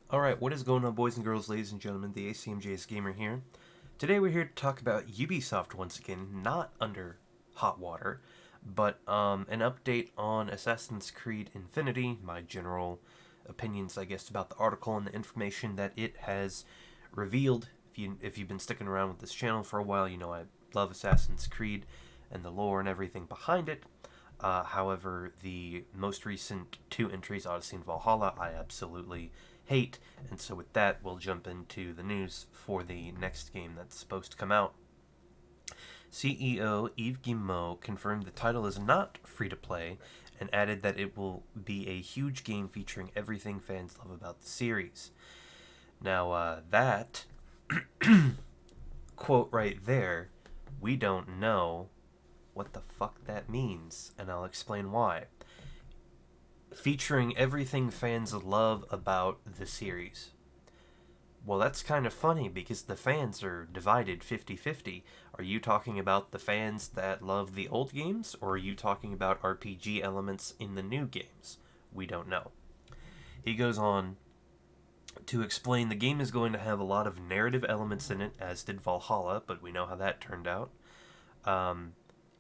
Alright, what is going on, boys and girls, ladies and gentlemen? The ACMJ's Gamer here. Today we're here to talk about Ubisoft once again, not under hot water, but an update on Assassin's Creed Infinity, my general opinions, I guess, about the article and the information that it has revealed. If you've been sticking around with this channel for a while, you know I love Assassin's Creed and the lore and everything behind it. However, the most recent two entries, Odyssey and Valhalla, I absolutely hate. And so, with that, we'll jump into the news for the next game that's supposed to come out. CEO Yves Guillemot confirmed the title is not free to play and added that it will be a huge game featuring everything fans love about the series. Now, that quote right there, we don't know what the fuck that means, and I'll explain why. Featuring everything fans love about the series. Well, that's kind of funny because the fans are divided 50-50. Are you talking about the fans that love the old games, or are you talking about RPG elements in the new games? We don't know. He goes on to explain the game is going to have a lot of narrative elements in it, as did Valhalla, but we know how that turned out. Um,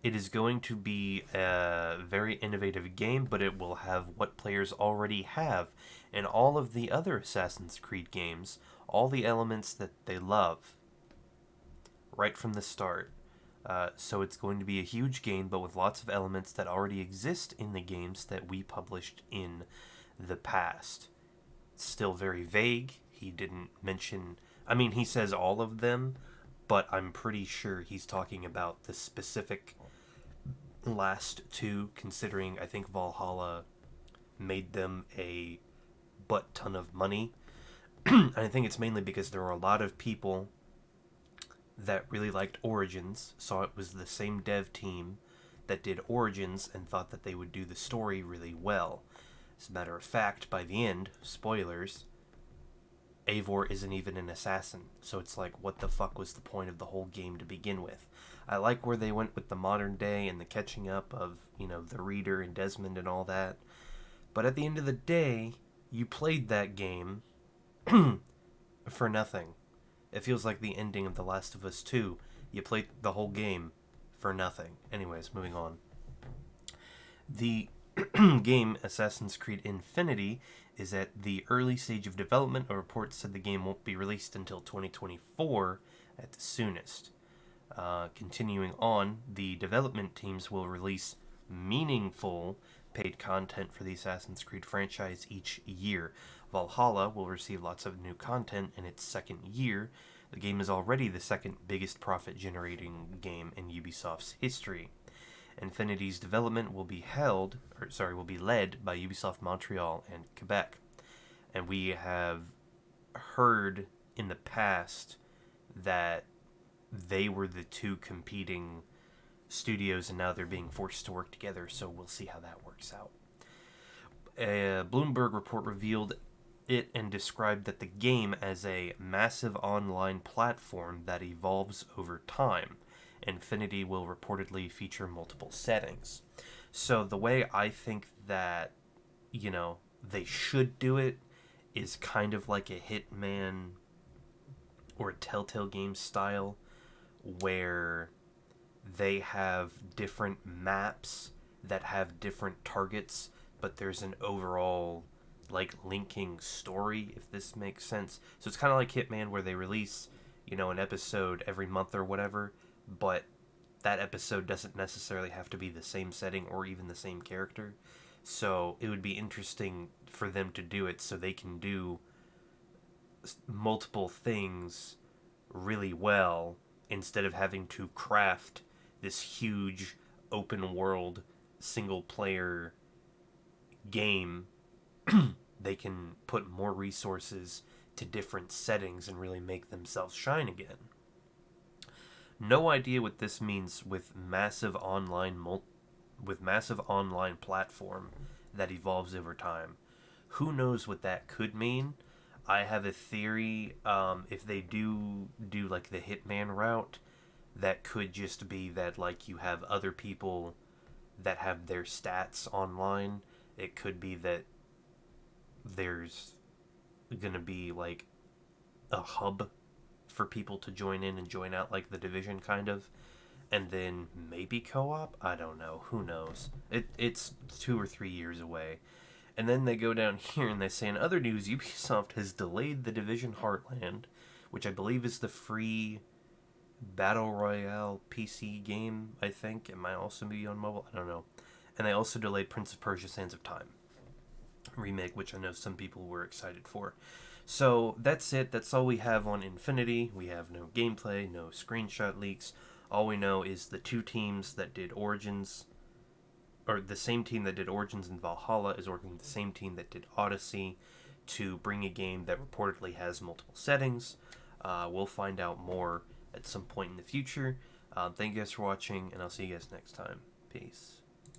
it is going to be a very innovative game, but it will have what players already have in all of the other Assassin's Creed games, all the elements that they love right from the start. So it's going to be a huge game, but with lots of elements that already exist in the games that we published in the past. It's still very vague. He didn't mention. I mean, he says all of them, but I'm pretty sure he's talking about the specific last two, considering I think Valhalla made them a butt ton of money. And I think it's mainly because there were a lot of people that really liked Origins, saw it was the same dev team that did Origins and thought that they would do the story really well. As a matter of fact, by the end, spoilers, Eivor isn't even an assassin. So it's like, what the fuck was the point of the whole game to begin with? I like where they went with the modern day and the catching up of, the reader and Desmond and all that. But at the end of the day, you played that game for nothing. It feels like the ending of The Last of Us 2. You played the whole game for nothing. Anyways, moving on. The game Assassin's Creed Infinity is at the early stage of development. A report said the game won't be released until 2024 at the soonest. Continuing on, the development teams will release meaningful paid content for the Assassin's Creed franchise each year. Valhalla will receive lots of new content in its second year. The game is already the second biggest profit generating game in Ubisoft's history. Infinity's development will be led by Ubisoft Montreal and Quebec. And we have heard in the past that they were the two competing studios, and now they're being forced to work together, so we'll see how that works out. A Bloomberg report revealed it and described that the game as a massive online platform that evolves over time. Infinity will reportedly feature multiple settings. So the way I think that, they should do it is kind of like a Hitman or a Telltale Games style, where they have different maps that have different targets, but there's an overall linking story, if this makes sense. So it's kind of like Hitman, where they release an episode every month or whatever, but that episode doesn't necessarily have to be the same setting or even the same character. So it would be interesting for them to do it so they can do multiple things really well, instead of having to craft this huge open world single player game. They can put more resources to different settings and really make themselves shine again. No idea what this means with massive online platform that evolves over time. Who knows what that could mean? I have a theory. If they do like the Hitman route, that could just be that you have other people that have their stats online. It could be that there's gonna be like a hub for people to join in and join out, like the Division kind of, and then maybe co-op. I don't know. Who knows? It's 2 or 3 years away. And then they go down here and they say, in other news, Ubisoft has delayed the Division Heartland, which I believe is the free Battle Royale PC game, I think. It might also be on mobile. I don't know. And they also delayed Prince of Persia Sands of Time remake, which I know some people were excited for. So that's it. That's all we have on Infinity. We have no gameplay, no screenshot leaks. All we know is the two teams that did Origins, or the same team that did Origins and Valhalla, is working with the same team that did Odyssey to bring a game that reportedly has multiple settings. We'll find out more at some point in the future. Thank you guys for watching, and I'll see you guys next time. Peace.